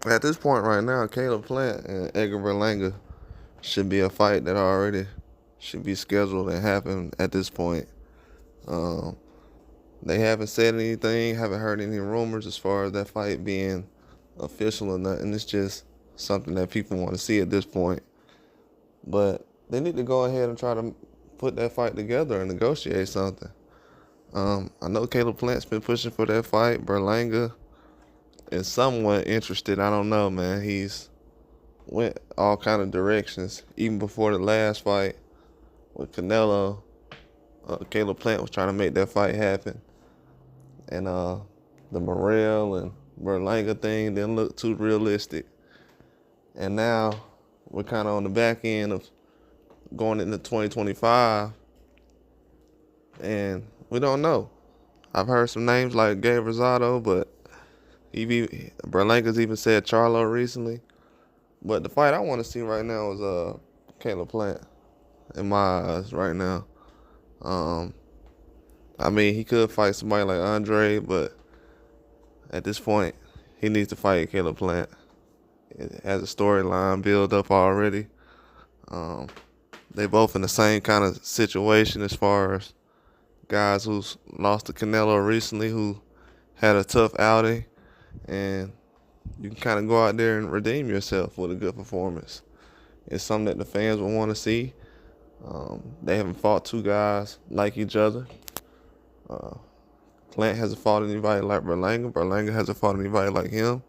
At this point right now, Caleb Plant and Edgar Berlanga should be a fight that already should be scheduled and happen at this point. Um, they haven't said anything, haven't heard any rumors as far as that fight being official or nothing. It's just something that people want to see at this point. But they need to go ahead and try to put that fight together and negotiate something. I know Caleb Plant's been pushing for that fight. Berlanga is somewhat interested. I don't know, man. He's went all kind of directions. Even before the last fight with Canelo, Caleb Plant was trying to make that fight happen. And the Morrell and Berlanga thing didn't look too realistic. And now we're kind of on the back end of going into 2025, and we don't know. I've heard some names like Gabe Rosado, but Berlanga's even said Charlo recently. But the fight I want to see right now is Caleb Plant, in my eyes right now. I mean, he could fight somebody like Andre, but at this point, he needs to fight Caleb Plant. It has a storyline built up already. They both in the same kind of situation as far as guys who's lost to Canelo recently, who had a tough outing, and you can kind of go out there and redeem yourself with a good performance. It's something that the fans will want to see. They haven't fought two guys like each other. Plant hasn't fought anybody like Berlanga. Berlanga hasn't fought anybody like him.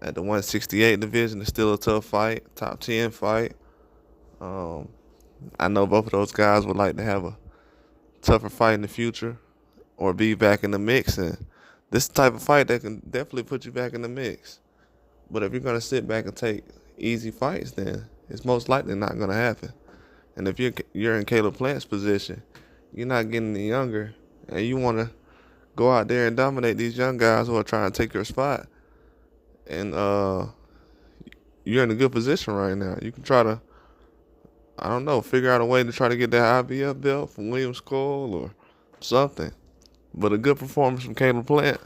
At the 168 division, it's still a tough fight, top 10 fight. I know both of those guys would like to have a tougher fight in the future or be back in the mix. And this is the type of fight that can definitely put you back in the mix. But if you're going to sit back and take easy fights, then it's most likely not going to happen. And if you're in Caleb Plant's position, you're not getting any younger, and you want to go out there and dominate these young guys who are trying to take your spot. And you're in a good position right now. You can try to, I don't know, figure out a way to try to get that IBF belt from Williams Cole or something. But a good performance from Caleb Plant,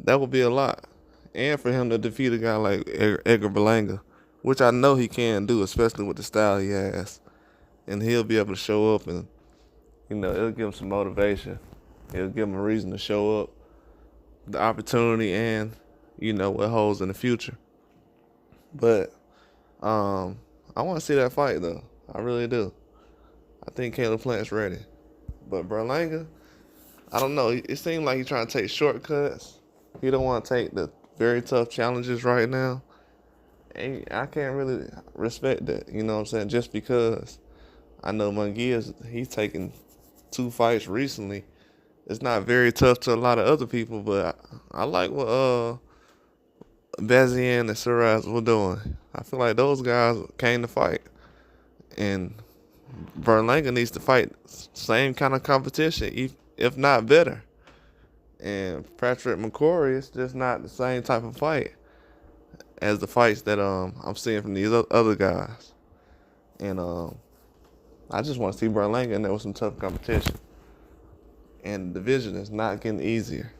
that would be a lot. And for him to defeat a guy like Edgar Berlanga, which I know he can do, especially with the style he has. And he'll be able to show up and, it'll give him some motivation. It'll give him a reason to show up, the opportunity, and, what holds in the future. But I want to see that fight, though. I really do. I think Caleb Plant's ready. But Berlanga, I don't know. It seems like he's trying to take shortcuts. He don't want to take the very tough challenges right now. And I can't really respect that, you know what I'm saying? Just because I know Munguia, he's taken 2 fights recently. It's not very tough to a lot of other people, but I like what Bazien and Suraz were doing. I feel like those guys came to fight. And Berlanga needs to fight same kind of competition, if not better. And Patrick McCrory, it's just not the same type of fight as the fights that I'm seeing from these other guys. And I just want to see Berlanga in there with some tough competition. And the division is not getting easier.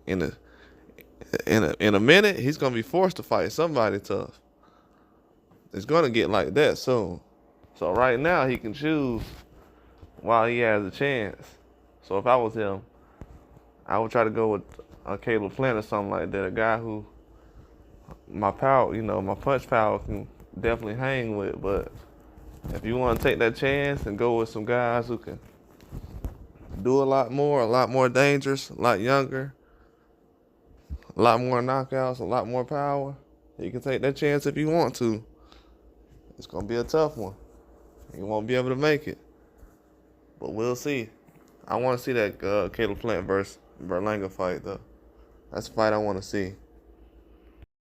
In a minute, he's gonna be forced to fight somebody tough. It's gonna get like that soon. So right now he can choose while he has a chance. So if I was him, I would try to go with a Caleb Plant or something like that. A guy who my power, my punch power can definitely hang with. But if you want to take that chance and go with some guys who can do a lot more dangerous, a lot younger, a lot more knockouts, a lot more power, you can take that chance if you want to. It's going to be a tough one. You won't be able to make it. But we'll see. I want to see that Caleb Plant versus Berlanga fight, though. That's a fight I want to see.